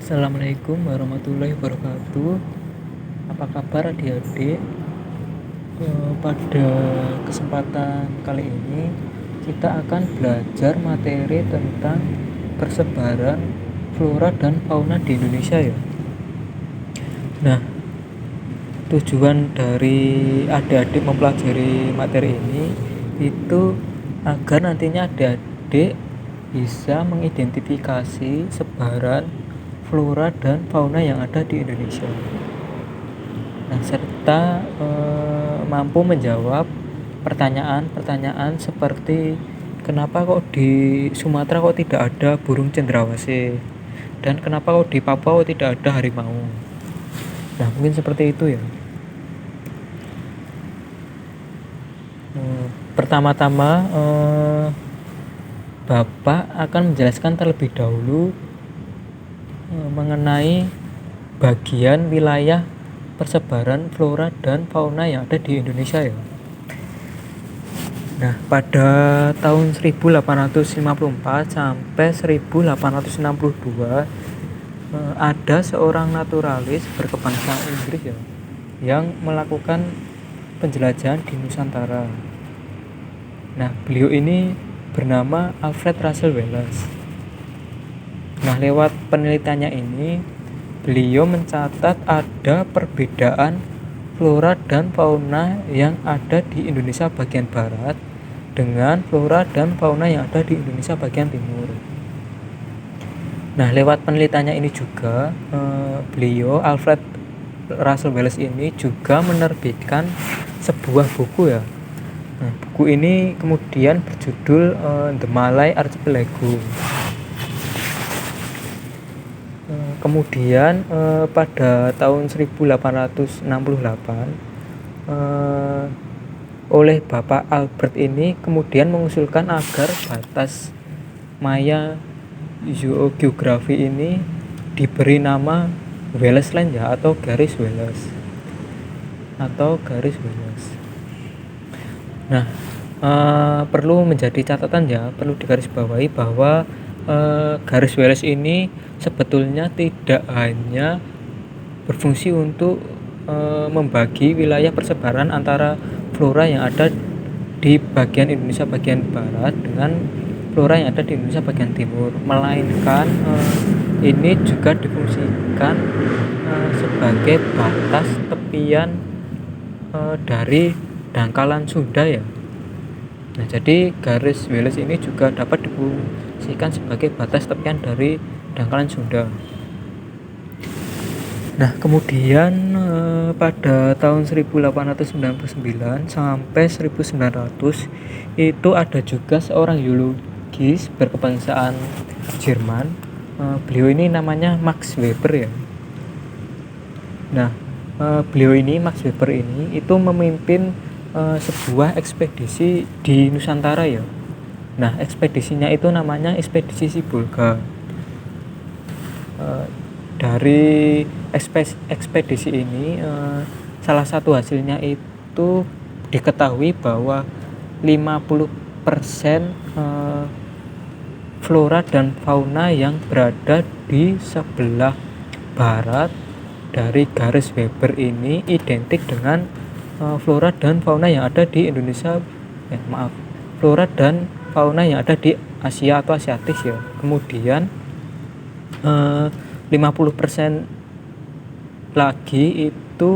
Assalamualaikum warahmatullahi wabarakatuh. Apa kabar adik-adik? Pada kesempatan kali ini kita akan belajar materi tentang persebaran flora dan fauna di Indonesia ya. Nah, tujuan dari adik-adik mempelajari materi ini itu agar nantinya adik-adik bisa mengidentifikasi sebaran flora dan fauna yang ada di Indonesia. Nah, serta mampu menjawab pertanyaan-pertanyaan seperti kenapa kok di Sumatera kok tidak ada burung cendrawasih dan kenapa kok di Papua kok tidak ada harimau. Nah, mungkin seperti itu ya. Pertama-tama Bapak akan menjelaskan terlebih dahulu mengenai bagian wilayah persebaran flora dan fauna yang ada di Indonesia ya. Nah, pada tahun 1854 sampai 1862 ada seorang naturalis berkebangsaan Inggris ya yang melakukan penjelajahan di Nusantara. Nah, beliau ini bernama Alfred Russel Wallace. Nah, lewat penelitiannya ini beliau mencatat ada perbedaan flora dan fauna yang ada di Indonesia bagian barat dengan flora dan fauna yang ada di Indonesia bagian timur. Nah, lewat penelitiannya ini juga beliau Alfred Russel Wallace ini juga menerbitkan sebuah buku ya. Nah, buku ini kemudian berjudul The Malay Archipelago. Kemudian pada tahun 1868 oleh Bapak Albert ini kemudian mengusulkan agar batas maya geografi ini diberi nama Wallace Line ya, atau garis Wallace. Nah, perlu menjadi catatan ya, perlu digarisbawahi bahwa garis Wallace ini sebetulnya tidak hanya berfungsi untuk membagi wilayah persebaran antara flora yang ada di bagian Indonesia bagian barat dengan flora yang ada di Indonesia bagian timur, melainkan ini juga difungsikan sebagai batas tepian dari dangkalan Sunda ya. Nah, jadi garis Wallace ini juga dapat difungsikan sebagai batas tepian dari dangkalan Sunda. Nah, kemudian pada tahun 1899 sampai 1900 itu ada juga seorang geologis berkebangsaan Jerman. Beliau ini namanya Max Weber ya. Nah, Max Weber ini itu memimpin sebuah ekspedisi di Nusantara ya. Nah, ekspedisinya itu namanya Ekspedisi Sibolga. Dari ekspedisi ini salah satu hasilnya itu diketahui bahwa 50% flora dan fauna yang berada di sebelah barat dari garis Weber ini identik dengan flora dan fauna yang ada di Indonesia flora dan fauna yang ada di Asia atau Asiatis ya. Kemudian 50% lagi itu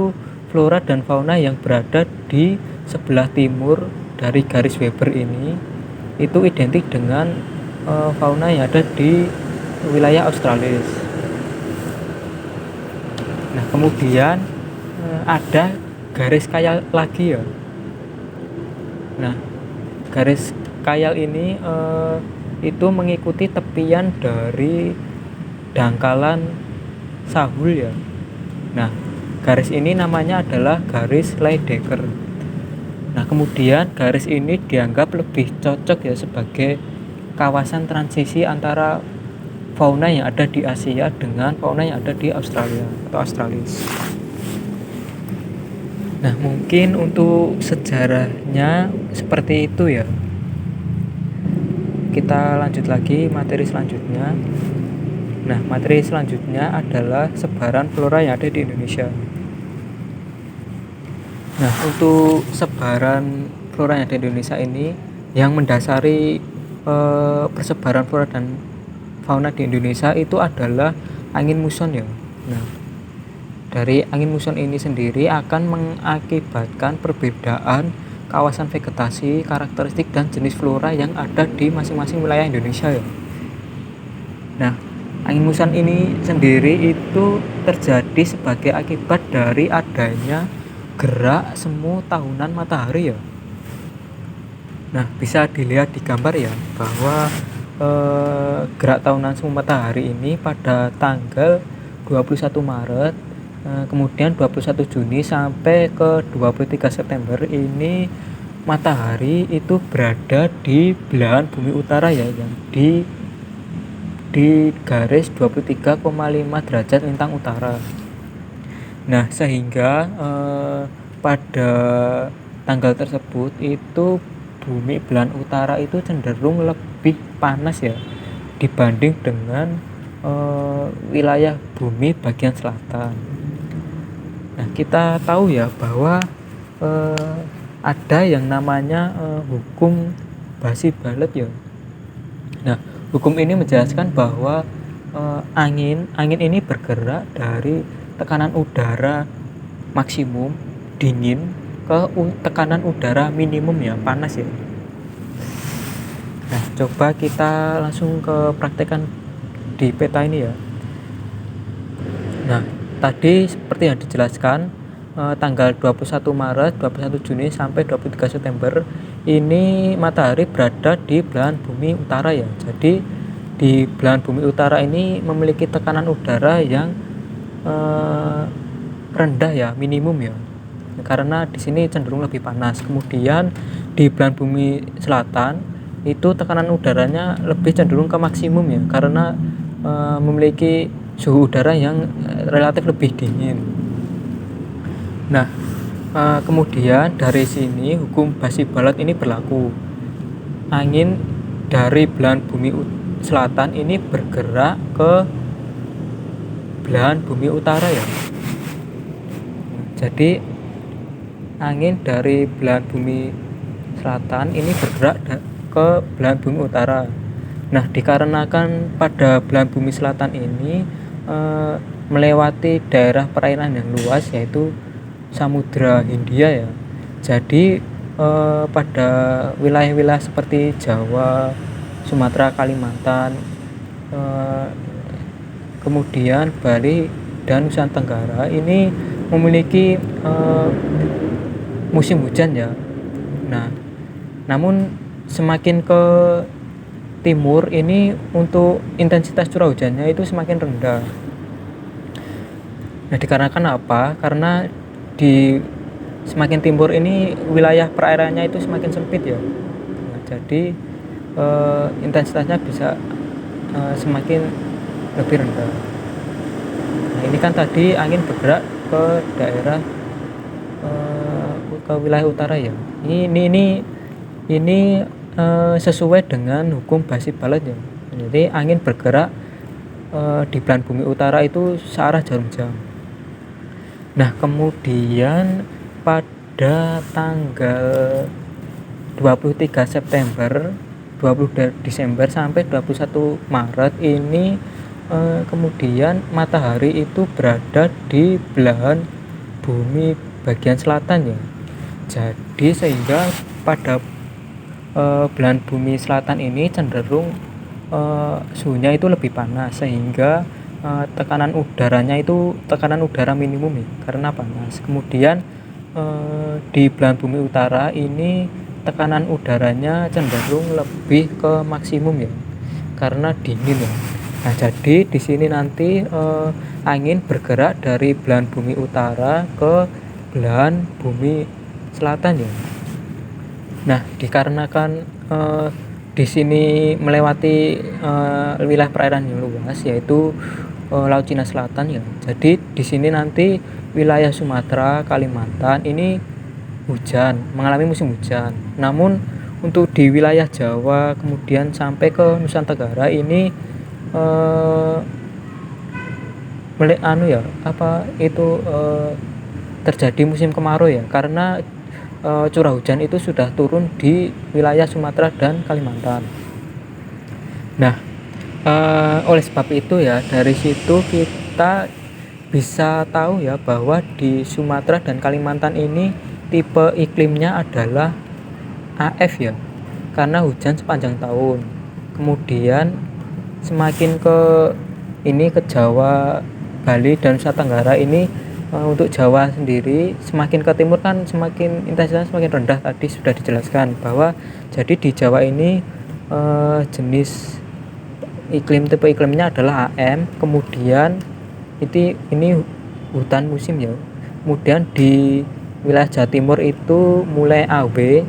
flora dan fauna yang berada di sebelah timur dari garis Weber ini itu identik dengan fauna yang ada di wilayah Australia. Nah, kemudian ada garis kayal lagi ya. Nah, garis kayal ini itu mengikuti tepian dari dangkalan Sahul ya. Nah, garis ini namanya adalah garis Lydekker. Nah, kemudian garis ini dianggap lebih cocok ya sebagai kawasan transisi antara fauna yang ada di Asia dengan fauna yang ada di Australia atau Australis. Nah, mungkin untuk sejarahnya seperti itu ya. Kita lanjut lagi materi selanjutnya. Nah, materi selanjutnya adalah sebaran flora yang ada di Indonesia. Nah, untuk sebaran flora yang ada di Indonesia ini yang mendasari persebaran flora dan fauna di Indonesia itu adalah angin muson ya. Nah, dari angin muson ini sendiri akan mengakibatkan perbedaan kawasan vegetasi, karakteristik dan jenis flora yang ada di masing-masing wilayah Indonesia ya. Nah, angin muson ini sendiri itu terjadi sebagai akibat dari adanya gerak semu tahunan matahari ya. Nah, bisa dilihat di gambar ya bahwa gerak tahunan semu matahari ini pada tanggal 21 Maret, kemudian 21 Juni sampai ke 23 September ini matahari itu berada di belahan bumi utara ya, yang di garis 23,5 derajat lintang utara. Nah, sehingga pada tanggal tersebut itu bumi belahan utara itu cenderung lebih panas ya dibanding dengan wilayah bumi bagian selatan. Nah, kita tahu ya bahwa ada yang namanya hukum Basi-Balet ya. Nah, hukum ini menjelaskan bahwa angin ini bergerak dari tekanan udara maksimum dingin ke tekanan udara minimum ya panas ya. Nah, coba kita langsung ke praktekan di peta ini ya. Nah, tadi seperti yang dijelaskan, tanggal 21 Maret, 21 Juni sampai 23 September ini matahari berada di belahan bumi utara ya. Jadi di belahan bumi utara ini memiliki tekanan udara yang rendah ya, minimum ya. Karena di sini cenderung lebih panas. Kemudian di belahan bumi selatan itu tekanan udaranya lebih cenderung ke maksimum ya, karena memiliki suhu udara yang relatif lebih dingin. Nah, kemudian dari sini hukum Basi-Balet ini berlaku. Angin dari belahan bumi selatan ini bergerak ke belahan bumi utara ya. Jadi angin dari belahan bumi selatan ini bergerak ke belahan bumi utara. Nah, dikarenakan pada belahan bumi selatan ini melewati daerah perairan yang luas yaitu Samudra Hindia ya. Jadi pada wilayah-wilayah seperti Jawa, Sumatera, Kalimantan, kemudian Bali dan Nusantara Tenggara ini memiliki musim hujan ya. Nah, namun semakin ke timur ini untuk intensitas curah hujannya itu semakin rendah. Nah, dikarenakan apa? Karena di semakin timur ini wilayah perairannya itu semakin sempit ya. Nah, jadi intensitasnya bisa semakin lebih rendah. Nah, ini kan tadi angin bergerak ke daerah ke wilayah utara ya. Ini sesuai dengan hukum Basi-Balet ya. Jadi angin bergerak di belahan bumi utara itu searah jarum jam. Nah, kemudian pada tanggal 23 September, 20 Desember sampai 21 Maret ini kemudian matahari itu berada di belahan bumi bagian selatan ya. Jadi sehingga pada belahan bumi selatan ini cenderung suhunya itu lebih panas, sehingga tekanan udaranya itu tekanan udara minimum ya, karena panas. Kemudian di belahan bumi utara ini tekanan udaranya cenderung lebih ke maksimum ya, karena dingin ya. Nah, jadi di sini nanti angin bergerak dari belahan bumi utara ke belahan bumi selatan ya. Nah, dikarenakan di sini melewati wilayah perairan yang luas yaitu Laut Cina Selatan ya. Jadi di sini nanti wilayah Sumatera, Kalimantan ini hujan, mengalami musim hujan. Namun untuk di wilayah Jawa kemudian sampai ke Nusantara Tenggara ini terjadi musim kemarau ya, karena curah hujan itu sudah turun di wilayah Sumatera dan Kalimantan. Nah, oleh sebab itu ya, dari situ kita bisa tahu ya bahwa di Sumatera dan Kalimantan ini tipe iklimnya adalah AF ya, karena hujan sepanjang tahun. Kemudian semakin ke Jawa, Bali dan Nusa Tenggara ini, untuk Jawa sendiri semakin ke timur kan semakin intensitas semakin rendah, tadi sudah dijelaskan bahwa jadi di Jawa ini jenis tipe iklimnya adalah AM. Kemudian ini hutan musim ya. Kemudian di wilayah Jawa Timur itu mulai AW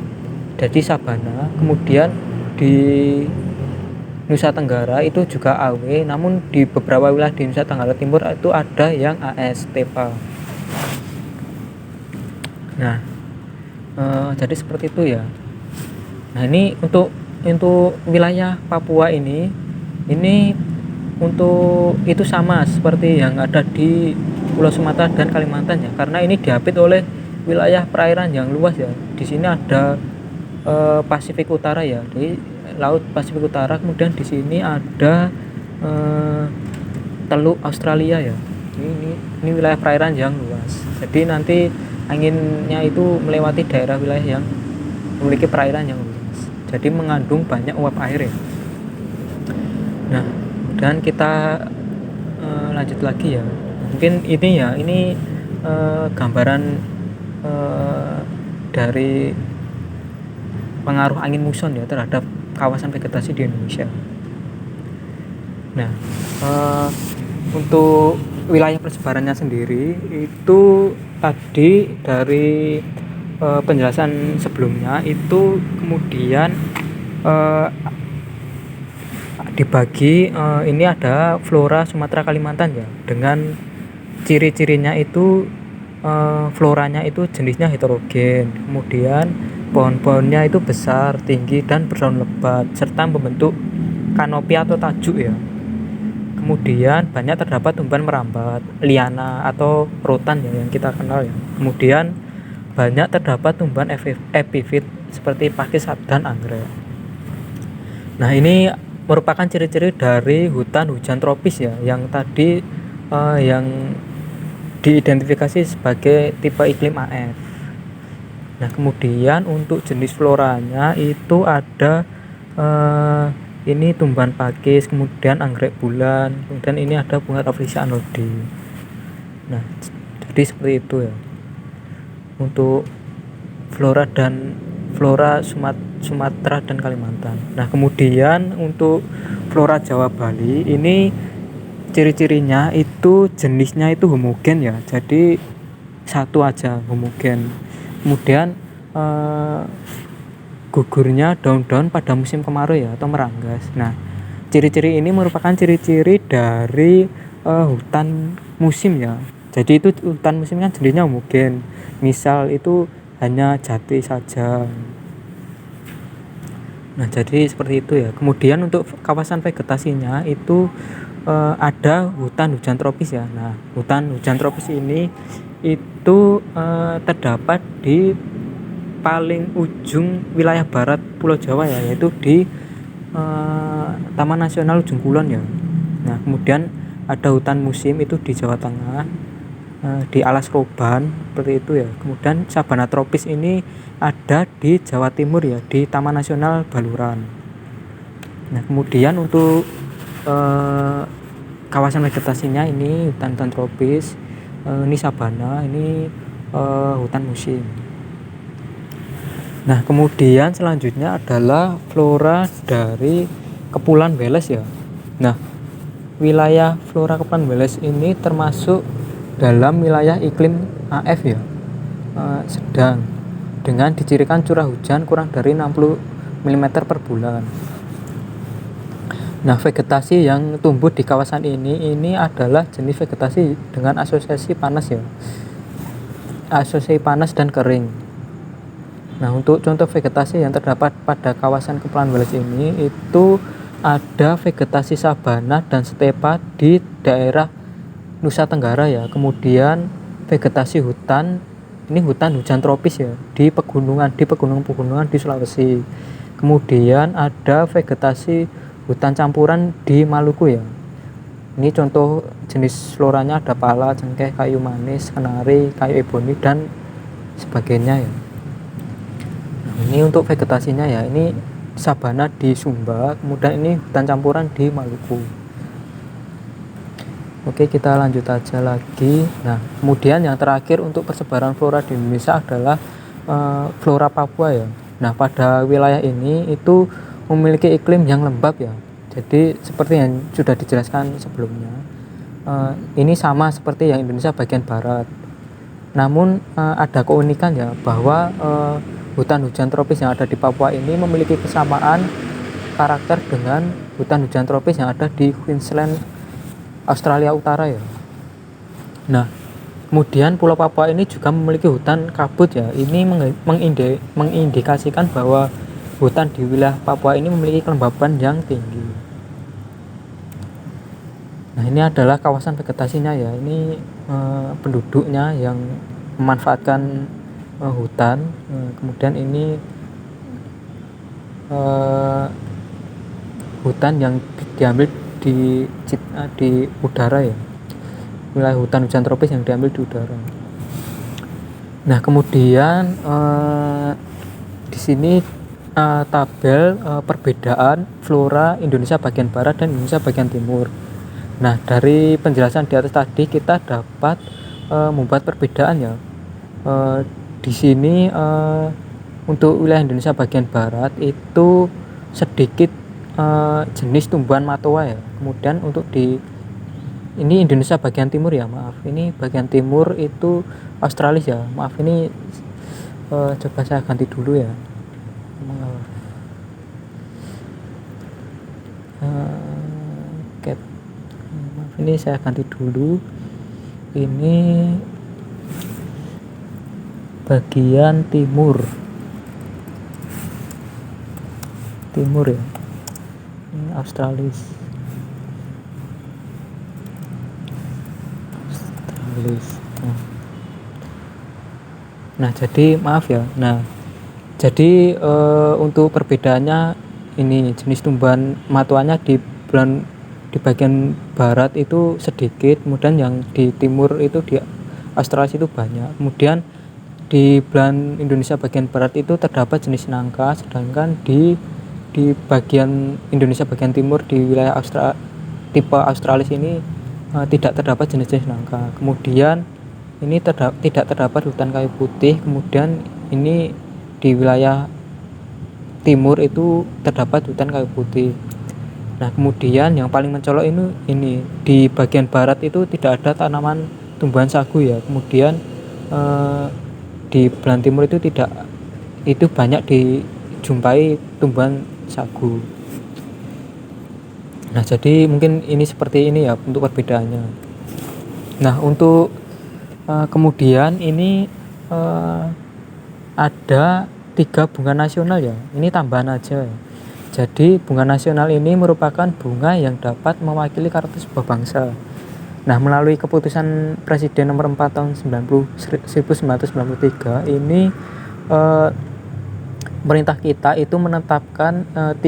jadi sabana. Kemudian di Nusa Tenggara itu juga AW, namun di beberapa wilayah di Nusa Tenggara Timur itu ada yang AS tepa. Nah, jadi seperti itu ya. Nah, ini untuk wilayah Papua ini untuk itu sama seperti yang ada di Pulau Sumatera dan Kalimantan ya, karena ini diapit oleh wilayah perairan yang luas ya. Di sini ada Pasifik Utara ya, di Laut Pasifik Utara. Kemudian di sini ada Teluk Australia ya. Ini wilayah perairan yang luas. Jadi nanti anginnya itu melewati daerah wilayah yang memiliki perairan yang luas. Jadi mengandung banyak uap air ya. Nah, dan kita lanjut lagi ya. Mungkin ini gambaran dari pengaruh angin muson ya terhadap kawasan vegetasi di Indonesia. Nah, untuk wilayah persebarannya sendiri itu tadi dari penjelasan sebelumnya itu kemudian dibagi, ini ada flora Sumatera Kalimantan ya, dengan ciri-cirinya itu floranya itu jenisnya heterogen, kemudian pohon-pohonnya itu besar, tinggi dan berdaun lebat serta membentuk kanopi atau tajuk ya. Kemudian banyak terdapat tumbuhan merambat, liana atau rotan ya yang kita kenal ya. Kemudian banyak terdapat tumbuhan epifit seperti pakis dan anggrek. Nah, ini merupakan ciri-ciri dari hutan hujan tropis ya, yang tadi yang diidentifikasi sebagai tipe iklim AF. Nah, kemudian untuk jenis floranya itu ada ini tumbuhan pakis, kemudian anggrek bulan, kemudian ini ada bunga Rafflesia anodi. Nah, jadi seperti itu ya untuk flora Sumatera dan Kalimantan. Nah, kemudian untuk flora Jawa Bali ini ciri-cirinya itu jenisnya itu homogen ya, jadi satu aja homogen. Kemudian gugurnya daun-daun pada musim kemarau ya atau meranggas. Nah, ciri-ciri ini merupakan ciri-ciri dari hutan musim ya. Jadi itu hutan musim kan jenisnya homogen. Misal itu hanya jati saja. Nah, jadi seperti itu ya. Kemudian untuk kawasan vegetasinya itu ada hutan hujan tropis ya. Nah, hutan hujan tropis ini itu terdapat di paling ujung wilayah barat Pulau Jawa ya, yaitu di Taman Nasional Ujung Kulon ya. Nah, kemudian ada hutan musim itu di Jawa Tengah, di Alas Roban seperti itu ya. Kemudian sabana tropis ini ada di Jawa Timur ya, di Taman Nasional Baluran. Nah, kemudian untuk kawasan vegetasinya ini hutan tropis, ini sabana, ini hutan musim. Nah, kemudian selanjutnya adalah flora dari Kepulauan Weles ya. Nah, wilayah flora Kepulauan Weles ini termasuk dalam wilayah iklim AF ya, sedang, dengan dicirikan curah hujan kurang dari 60 mm per bulan. Nah, vegetasi yang tumbuh di kawasan ini adalah jenis vegetasi dengan asosiasi panas ya, asosiasi panas dan kering. Nah, untuk contoh vegetasi yang terdapat pada kawasan Kepulauan Weles ini itu ada vegetasi sabana dan stepa di daerah Nusa Tenggara ya. Kemudian vegetasi hutan, ini hutan hujan tropis ya, di pegunungan di Sulawesi. Kemudian ada vegetasi hutan campuran di Maluku ya. Ini contoh jenis floranya, ada pala, cengkeh, kayu manis, kenari, kayu eboni, dan sebagainya ya. Nah, ini untuk vegetasinya ya, ini sabana di Sumba, kemudian ini hutan campuran di Maluku. Oke, kita lanjut aja lagi. Nah, kemudian yang terakhir untuk persebaran flora di Indonesia adalah flora Papua ya. Nah, pada wilayah ini itu memiliki iklim yang lembab ya. Jadi seperti yang sudah dijelaskan sebelumnya, ini sama seperti yang Indonesia bagian barat. Namun ada keunikan ya, bahwa hutan hujan tropis yang ada di Papua ini memiliki kesamaan karakter dengan hutan hujan tropis yang ada di Queensland, Australia Utara ya. Nah, kemudian Pulau Papua ini juga memiliki hutan kabut ya. Ini mengindikasikan bahwa hutan di wilayah Papua ini memiliki kelembaban yang tinggi. Nah, ini adalah kawasan vegetasinya ya. Ini penduduknya yang memanfaatkan hutan. Kemudian ini hutan yang diambil di udara ya, wilayah hutan hujan tropis yang diambil di udara. Nah, kemudian di sini tabel perbedaan flora Indonesia bagian barat dan Indonesia bagian timur. Nah, dari penjelasan di atas tadi kita dapat membuat perbedaan ya. Di sini untuk wilayah Indonesia bagian barat itu sedikit jenis tumbuhan matoa ya. Kemudian untuk ini Indonesia bagian timur ya, maaf, ini bagian timur itu Australis ya, maaf, ini coba saya ganti dulu ya, maaf, ini saya ganti dulu, ini bagian timur ya, ini Australis. Nah, jadi maaf ya. Nah, jadi untuk perbedaannya ini jenis tumbuhan matoanya di bagian barat itu sedikit, kemudian yang di timur itu di Australia itu banyak. Kemudian di belahan Indonesia bagian barat itu terdapat jenis nangka, sedangkan di bagian Indonesia bagian timur di wilayah tipe Australis ini tidak terdapat jenis-jenis nangka. Kemudian ini tidak terdapat hutan kayu putih. Kemudian ini di wilayah timur itu terdapat hutan kayu putih. Nah, kemudian yang paling mencolok ini di bagian barat itu tidak ada tanaman tumbuhan sagu ya. Kemudian di belahan timur itu banyak dijumpai tumbuhan sagu. Nah, jadi mungkin ini seperti ini ya untuk perbedaannya. Nah, untuk kemudian ini ada 3 bunga nasional ya. Ini tambahan aja. Jadi bunga nasional ini merupakan bunga yang dapat mewakili karakter sebuah bangsa. Nah, melalui keputusan Presiden nomor 4 tahun 1993 ini pemerintah kita itu menetapkan 3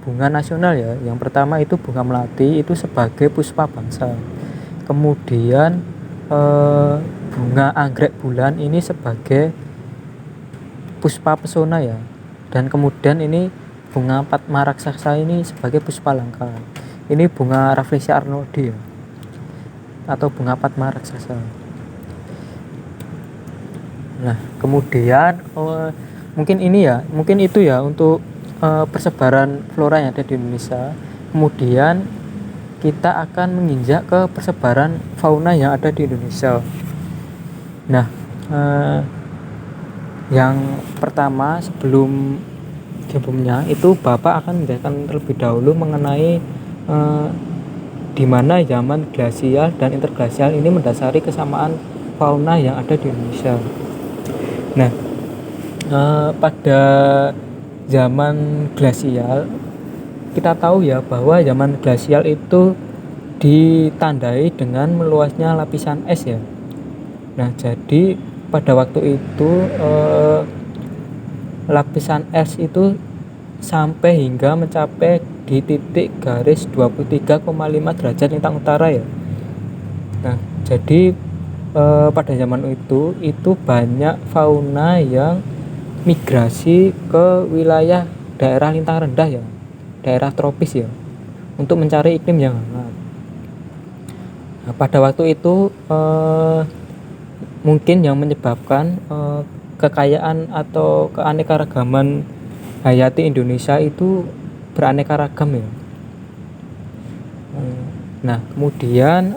bunga nasional ya. Yang pertama itu bunga melati, itu sebagai puspa bangsa. Kemudian bunga anggrek bulan ini sebagai puspa pesona ya. Dan kemudian ini bunga Padma raksasa ini sebagai puspa langka. Ini bunga Rafflesia arnoldi ya, atau bunga Padma raksasa. Nah, kemudian mungkin itu ya untuk persebaran flora yang ada di Indonesia. Kemudian kita akan menginjak ke persebaran fauna yang ada di Indonesia. Nah, yang pertama sebelumnya itu Bapak akan menjelaskan terlebih dahulu mengenai di mana zaman glasial dan interglasial ini mendasari kesamaan fauna yang ada di Indonesia. Nah, pada zaman glasial kita tahu ya bahwa zaman glasial itu ditandai dengan meluasnya lapisan es ya. Nah, jadi pada waktu itu lapisan es itu sampai hingga mencapai di titik garis 23,5 derajat lintang utara ya. Nah, jadi pada zaman itu banyak fauna yang migrasi ke wilayah daerah lintang rendah ya, daerah tropis ya, untuk mencari iklim yang hangat. Nah, pada waktu itu mungkin yang menyebabkan kekayaan atau keanekaragaman hayati Indonesia itu beraneka ragam ya. Nah, kemudian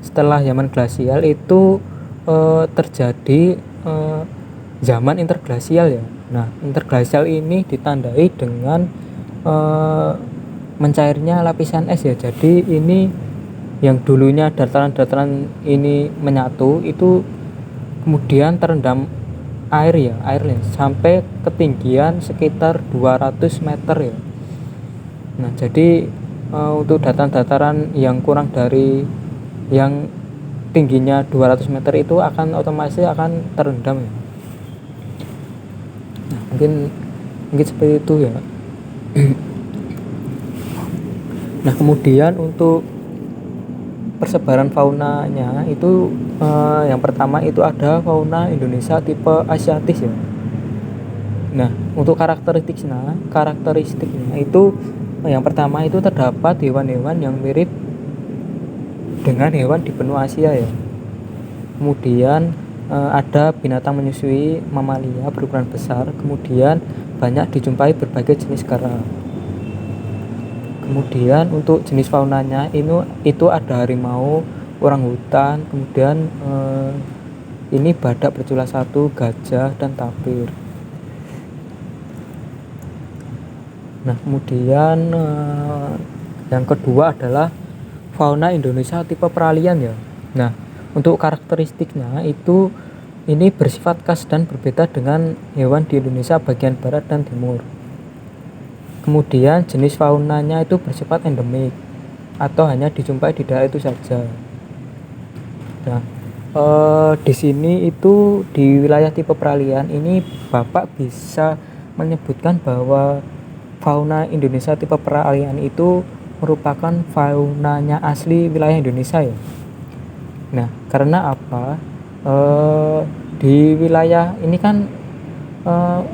setelah zaman glasial itu terjadi zaman interglasial ya. Nah, interglasial ini ditandai dengan mencairnya lapisan es ya. Jadi ini yang dulunya dataran-dataran ini menyatu itu kemudian terendam air ya, sampai ketinggian sekitar 200 meter ya. Nah, jadi untuk dataran-dataran yang kurang dari yang tingginya 200 meter itu akan otomatis akan terendam ya. Nah, mungkin seperti itu ya. Nah, kemudian untuk persebaran faunanya itu yang pertama itu ada fauna Indonesia tipe asiatis ya. Nah, untuk karakteristiknya itu yang pertama itu terdapat hewan-hewan yang mirip dengan hewan di benua Asia ya. Kemudian ada binatang menyusui mamalia berukuran besar, kemudian banyak dijumpai berbagai jenis kera. Kemudian untuk jenis faunanya itu ada harimau, orangutan, kemudian ini badak bercula satu, gajah, dan tapir. Nah, kemudian yang kedua adalah fauna Indonesia tipe peralihan ya. Nah, untuk karakteristiknya itu ini bersifat khas dan berbeda dengan hewan di Indonesia bagian barat dan timur. Kemudian jenis faunanya itu bersifat endemik atau hanya dijumpai di daerah itu saja. Nah, di sini itu di wilayah tipe peralihan ini Bapak bisa menyebutkan bahwa fauna Indonesia tipe peralihan itu merupakan faunanya asli wilayah Indonesia ya. Nah, karena apa? Di wilayah ini kan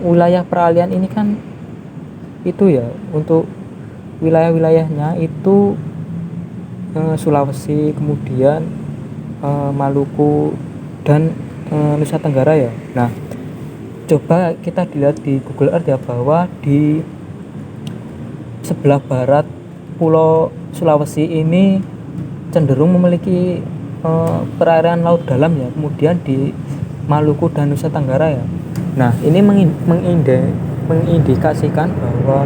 wilayah peralihan ini kan itu ya, untuk wilayah-wilayahnya itu Sulawesi, kemudian Maluku, dan Nusa Tenggara ya. Nah, coba kita dilihat di Google Earth ya, bahwa di sebelah barat Pulau Sulawesi ini cenderung memiliki perairan laut dalam ya. Kemudian di Maluku dan Nusa Tenggara ya. Nah, ini mengindikasikan bahwa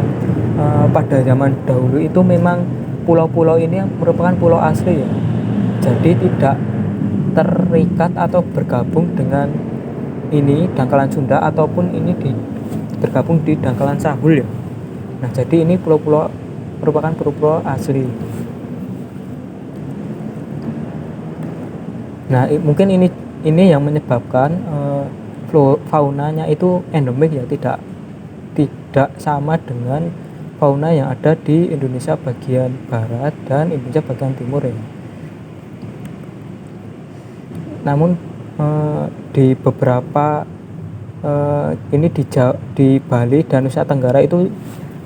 pada zaman dahulu itu memang pulau-pulau ini merupakan pulau asli ya. Jadi tidak terikat atau bergabung dengan ini Dangkalan Sunda ataupun ini tergabung di Dangkalan Sahul ya. Nah, jadi ini pulau-pulau merupakan pulau-pulau asli. Nah, mungkin ini yang menyebabkan faunanya itu endemik ya, tidak sama dengan fauna yang ada di Indonesia bagian barat dan Indonesia bagian timur ya. Namun di beberapa ini di Bali dan Nusa Tenggara itu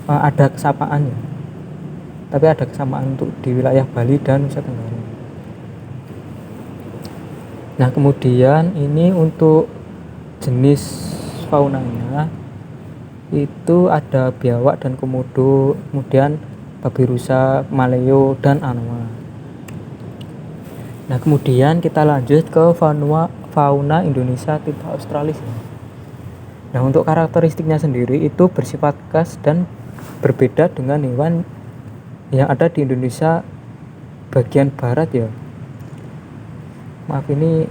ada kesamaan ya. Tapi ada kesamaan untuk di wilayah Bali dan Nusa Tenggara. Nah, kemudian ini untuk jenis faunanya itu ada biawak dan komodo, kemudian babi rusa, maleo, dan anoa. Nah, kemudian kita lanjut ke fauna Indonesia tipe australis. Nah, untuk karakteristiknya sendiri itu bersifat khas dan berbeda dengan hewan yang ada di Indonesia bagian barat ya. Maaf, ini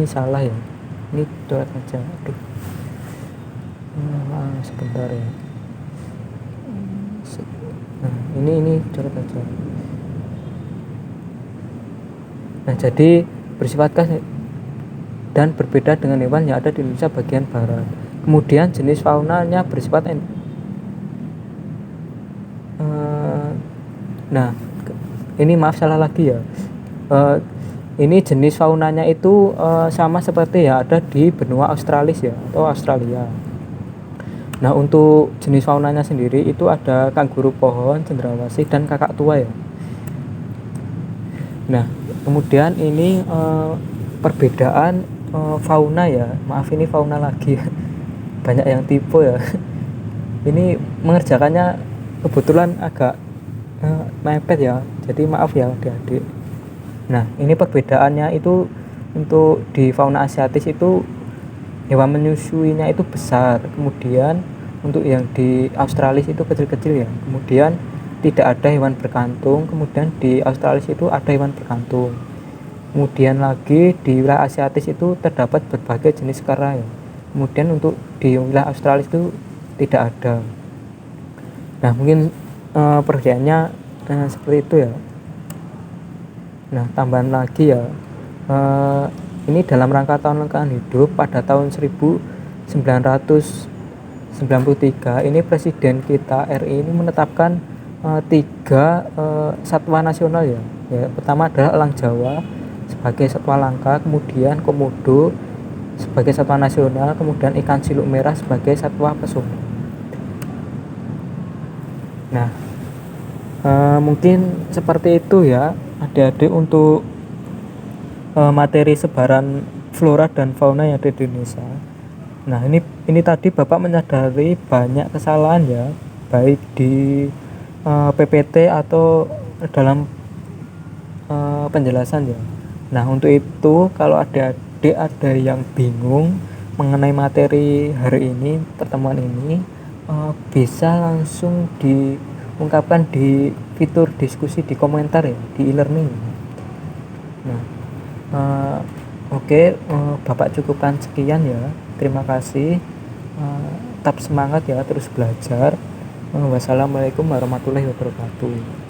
salah ya, ini coret aja, sebentar ya. Nah, ini coret aja. Nah, jadi bersifat khas dan berbeda dengan hewan yang ada di Indonesia bagian barat. Kemudian jenis faunanya bersifat nah, ini maaf salah lagi ya. Eh, ini jenis faunanya itu sama seperti yang ada di benua Australis ya, atau Australia. Nah, untuk jenis faunanya sendiri itu ada kanguru pohon, cendrawasih, dan kakak tua ya. Nah, kemudian ini perbedaan fauna ya. Maaf ini fauna lagi ya. Banyak yang tipe ya. Ini mengerjakannya kebetulan agak mepet ya. Jadi maaf ya adik-adik. Nah, ini perbedaannya itu untuk di fauna asiatis itu hewan menyusuinya itu besar. Kemudian untuk yang di Australia itu kecil-kecil ya. Kemudian tidak ada hewan berkantung. Kemudian di Australia itu ada hewan berkantung. Kemudian lagi di wilayah asiatis itu terdapat berbagai jenis kera ya. Kemudian untuk di wilayah Australia itu tidak ada. Nah, mungkin perbedaannya seperti itu ya. Nah, tambahan lagi ya, ini dalam rangka tahun lengkap hidup pada tahun 1993 ini Presiden kita RI ini menetapkan 3 satwa nasional ya. Pertama adalah elang Jawa sebagai satwa langka, kemudian komodo sebagai satwa nasional, kemudian ikan siluk merah sebagai satwa pesona. Nah, mungkin seperti itu ya adik-adik untuk materi sebaran flora dan fauna yang ada di Indonesia. Nah, ini tadi Bapak menyadari banyak kesalahan ya, baik di PPT atau dalam penjelasan ya. Nah, untuk itu kalau adik-adik ada yang bingung mengenai materi hari ini, pertemuan ini, bisa langsung diungkapkan di fitur diskusi di komentar ya, di e-learning. Nah, oke, Bapak cukupkan sekian ya. Terima kasih. Tetap semangat ya, terus belajar. Wassalamualaikum warahmatullahi wabarakatuh.